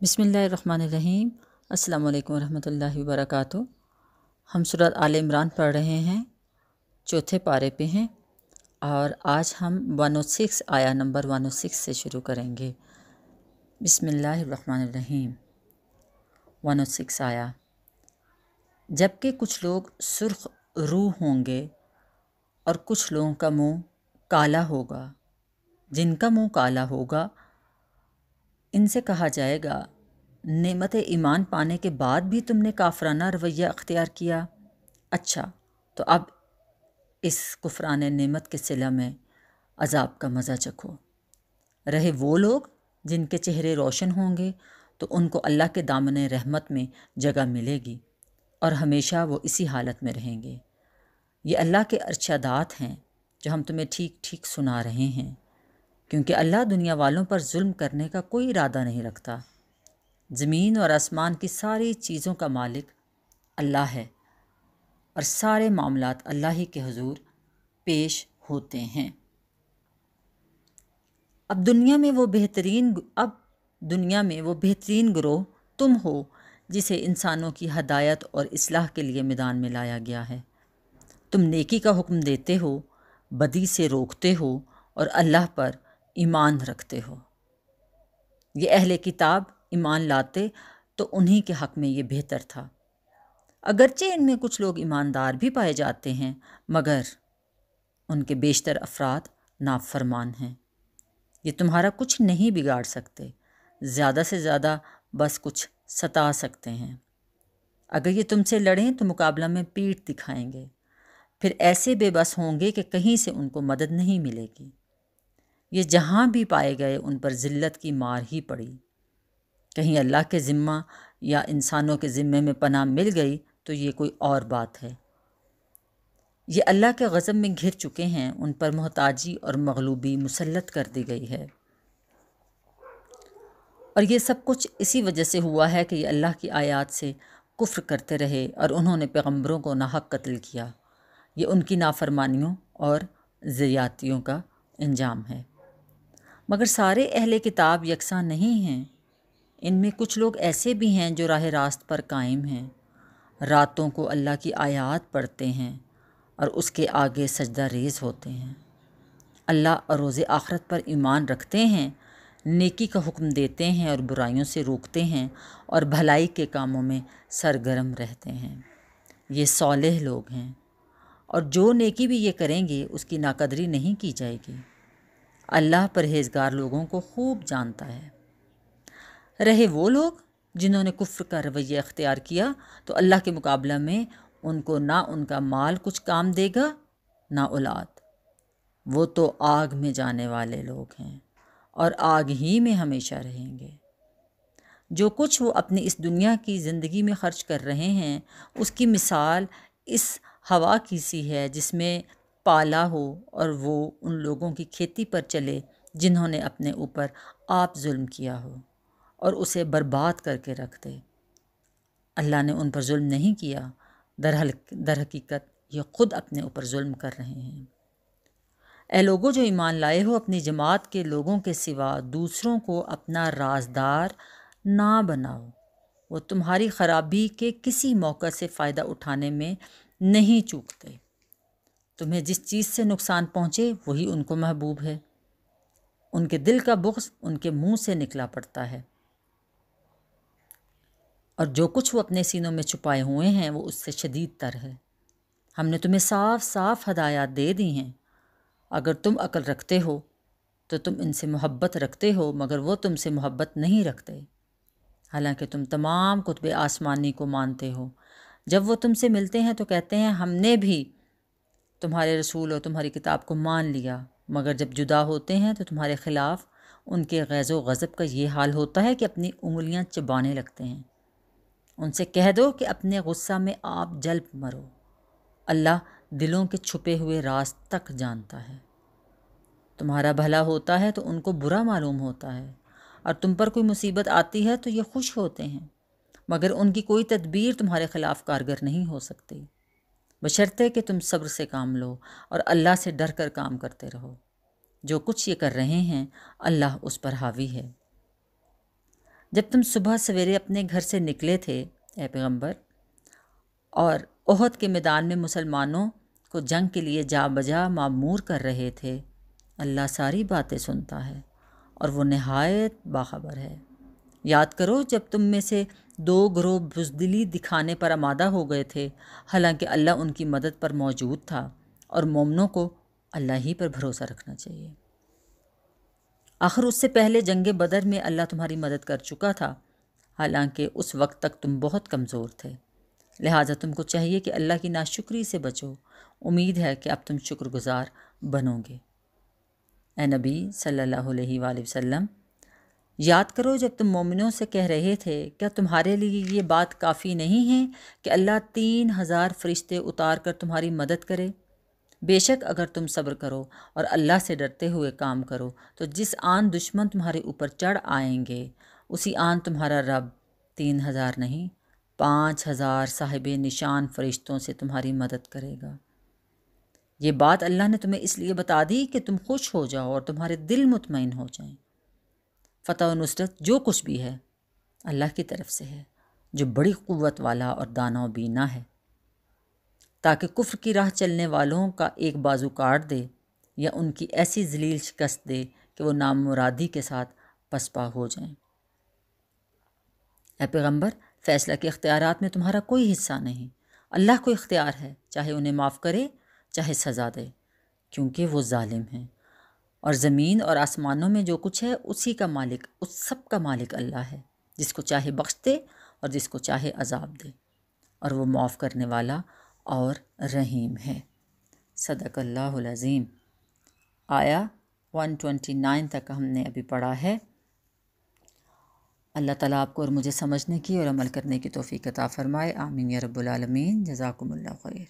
بسم اللہ الرحمن الرحیم۔ السلام علیکم ورحمۃ اللہ وبرکاتہ۔ ہم سورۃ آل عمران پڑھ رہے ہیں، چوتھے پارے پہ ہیں، اور آج ہم 106 آیا نمبر 106 سے شروع کریں گے۔ بسم اللہ الرحمن الرحیم۔ 106 آیا: جبکہ کچھ لوگ سرخ روح ہوں گے اور کچھ لوگوں کا منہ کالا ہوگا۔ جن کا منہ کالا ہوگا ان سے کہا جائے گا، نعمت ایمان پانے کے بعد بھی تم نے کافرانہ رویہ اختیار کیا۔ اچھا، تو اب اس کفران نعمت کے صلہ میں عذاب کا مزہ چکھو۔ رہے وہ لوگ جن کے چہرے روشن ہوں گے تو ان کو اللہ کے دامن رحمت میں جگہ ملے گی اور ہمیشہ وہ اسی حالت میں رہیں گے۔ یہ اللہ کے ارشادات ہیں جو ہم تمہیں ٹھیک ٹھیک سنا رہے ہیں، کیونکہ اللہ دنیا والوں پر ظلم کرنے کا کوئی ارادہ نہیں رکھتا۔ زمین اور آسمان کی ساری چیزوں کا مالک اللہ ہے، اور سارے معاملات اللہ ہی کے حضور پیش ہوتے ہیں۔ اب دنیا میں وہ بہترین گروہ تم ہو جسے انسانوں کی ہدایت اور اصلاح کے لیے میدان میں لایا گیا ہے۔ تم نیکی کا حکم دیتے ہو، بدی سے روکتے ہو اور اللہ پر ایمان رکھتے ہو۔ یہ اہل کتاب ایمان لاتے تو انہی کے حق میں یہ بہتر تھا، اگرچہ ان میں کچھ لوگ ایماندار بھی پائے جاتے ہیں، مگر ان کے بیشتر افراد نافرمان ہیں۔ یہ تمہارا کچھ نہیں بگاڑ سکتے، زیادہ سے زیادہ بس کچھ ستا سکتے ہیں۔ اگر یہ تم سے لڑیں تو مقابلہ میں پیٹھ دکھائیں گے، پھر ایسے بے بس ہوں گے کہ کہیں سے ان کو مدد نہیں ملے گی۔ یہ جہاں بھی پائے گئے ان پر ذلت کی مار ہی پڑی۔ کہیں اللہ کے ذمہ یا انسانوں کے ذمے میں پناہ مل گئی تو یہ کوئی اور بات ہے۔ یہ اللہ کے غضب میں گھر چکے ہیں، ان پر محتاجی اور مغلوبی مسلط کر دی گئی ہے، اور یہ سب کچھ اسی وجہ سے ہوا ہے کہ یہ اللہ کی آیات سے کفر کرتے رہے اور انہوں نے پیغمبروں کو ناحق قتل کیا۔ یہ ان کی نافرمانیوں اور زیادتیوں کا انجام ہے۔ مگر سارے اہل کتاب یکساں نہیں ہیں۔ ان میں کچھ لوگ ایسے بھی ہیں جو راہ راست پر قائم ہیں، راتوں کو اللہ کی آیات پڑھتے ہیں اور اس کے آگے سجدہ ریز ہوتے ہیں، اللہ اور روز آخرت پر ایمان رکھتے ہیں، نیکی کا حکم دیتے ہیں اور برائیوں سے روکتے ہیں، اور بھلائی کے کاموں میں سرگرم رہتے ہیں۔ یہ صالح لوگ ہیں، اور جو نیکی بھی یہ کریں گے اس کی ناقدری نہیں کی جائے گی۔ اللہ پرہیزگار لوگوں کو خوب جانتا ہے۔ رہے وہ لوگ جنہوں نے کفر کا رویہ اختیار کیا تو اللہ کے مقابلہ میں ان کو نہ ان کا مال کچھ کام دے گا نہ اولاد۔ وہ تو آگ میں جانے والے لوگ ہیں اور آگ ہی میں ہمیشہ رہیں گے۔ جو کچھ وہ اپنی اس دنیا کی زندگی میں خرچ کر رہے ہیں اس کی مثال اس ہوا کی سی ہے جس میں پالا ہو اور وہ ان لوگوں کی کھیتی پر چلے جنہوں نے اپنے اوپر آپ ظلم کیا ہو اور اسے برباد کر کے رکھ دے۔ اللہ نے ان پر ظلم نہیں کیا، در حقیقت یہ خود اپنے اوپر ظلم کر رہے ہیں۔ اے لوگوں جو ایمان لائے ہو، اپنی جماعت کے لوگوں کے سوا دوسروں کو اپنا رازدار نہ بناؤ۔ وہ تمہاری خرابی کے کسی موقع سے فائدہ اٹھانے میں نہیں چوکتے۔ تمہیں جس چیز سے نقصان پہنچے وہی ان کو محبوب ہے۔ ان کے دل کا بغض ان کے منہ سے نکلا پڑتا ہے، اور جو کچھ وہ اپنے سینوں میں چھپائے ہوئے ہیں وہ اس سے شدید تر ہے۔ ہم نے تمہیں صاف صاف ہدایات دے دی ہیں۔ اگر تم عقل رکھتے ہو تو تم ان سے محبت رکھتے ہو، مگر وہ تم سے محبت نہیں رکھتے، حالانکہ تم تمام کتب آسمانی کو مانتے ہو۔ جب وہ تم سے ملتے ہیں تو کہتے ہیں ہم نے بھی تمہارے رسول اور تمہاری کتاب کو مان لیا، مگر جب جدا ہوتے ہیں تو تمہارے خلاف ان کے غیظ و غضب کا یہ حال ہوتا ہے کہ اپنی انگلیاں چبانے لگتے ہیں۔ ان سے کہہ دو کہ اپنے غصہ میں آپ جل مرو، اللہ دلوں کے چھپے ہوئے راز تک جانتا ہے۔ تمہارا بھلا ہوتا ہے تو ان کو برا معلوم ہوتا ہے، اور تم پر کوئی مصیبت آتی ہے تو یہ خوش ہوتے ہیں، مگر ان کی کوئی تدبیر تمہارے خلاف کارگر نہیں ہو سکتی، بشرطے کہ تم صبر سے کام لو اور اللہ سے ڈر کر کام کرتے رہو۔ جو کچھ یہ کر رہے ہیں اللہ اس پر حاوی ہے۔ جب تم صبح سویرے اپنے گھر سے نکلے تھے اے پیغمبر اور احد کے میدان میں مسلمانوں کو جنگ کے لیے جا بجا معمور کر رہے تھے، اللہ ساری باتیں سنتا ہے اور وہ نہایت باخبر ہے۔ یاد کرو جب تم میں سے 2 گروہ بزدلی دکھانے پر آمادہ ہو گئے تھے، حالانکہ اللہ ان کی مدد پر موجود تھا، اور مومنوں کو اللہ ہی پر بھروسہ رکھنا چاہیے۔ آخر اس سے پہلے جنگ بدر میں اللہ تمہاری مدد کر چکا تھا، حالانکہ اس وقت تک تم بہت کمزور تھے، لہٰذا تم کو چاہیے کہ اللہ کی ناشکری سے بچو۔ امید ہے کہ اب تم شکر گزار بنو گے۔ اے نبی صلی اللہ علیہ وآلہ وسلم، یاد کرو جب تم مومنوں سے کہہ رہے تھے، کیا تمہارے لیے یہ بات کافی نہیں ہے کہ اللہ 3000 فرشتے اتار کر تمہاری مدد کرے؟ بے شک اگر تم صبر کرو اور اللہ سے ڈرتے ہوئے کام کرو تو جس آن دشمن تمہارے اوپر چڑھ آئیں گے، اسی آن تمہارا رب 3000 نہیں 5000 صاحب نشان فرشتوں سے تمہاری مدد کرے گا۔ یہ بات اللہ نے تمہیں اس لیے بتا دی کہ تم خوش ہو جاؤ اور تمہارے دل مطمئن ہو جائیں۔ فتح و نصرت جو کچھ بھی ہے اللہ کی طرف سے ہے، جو بڑی قوت والا اور دانا و بینا ہے، تاکہ کفر کی راہ چلنے والوں کا ایک بازو کاٹ دے یا ان کی ایسی ذلیل شکست دے کہ وہ نامرادی کے ساتھ پسپا ہو جائیں۔ اے پیغمبر، فیصلہ کے اختیارات میں تمہارا کوئی حصہ نہیں، اللہ کو اختیار ہے، چاہے انہیں معاف کرے چاہے سزا دے، کیونکہ وہ ظالم ہیں۔ اور زمین اور آسمانوں میں جو کچھ ہے اسی کا مالک، اس سب کا مالک اللہ ہے، جس کو چاہے بخش دے اور جس کو چاہے عذاب دے، اور وہ معاف کرنے والا اور رحیم ہے۔ صدق اللہ العظیم۔ آیا 129 تک ہم نے ابھی پڑھا ہے۔ اللہ تعالیٰ آپ کو اور مجھے سمجھنے کی اور عمل کرنے کی توفیق عطا فرمائے، آمین یا رب العالمین۔ جزاکم اللہ خیر۔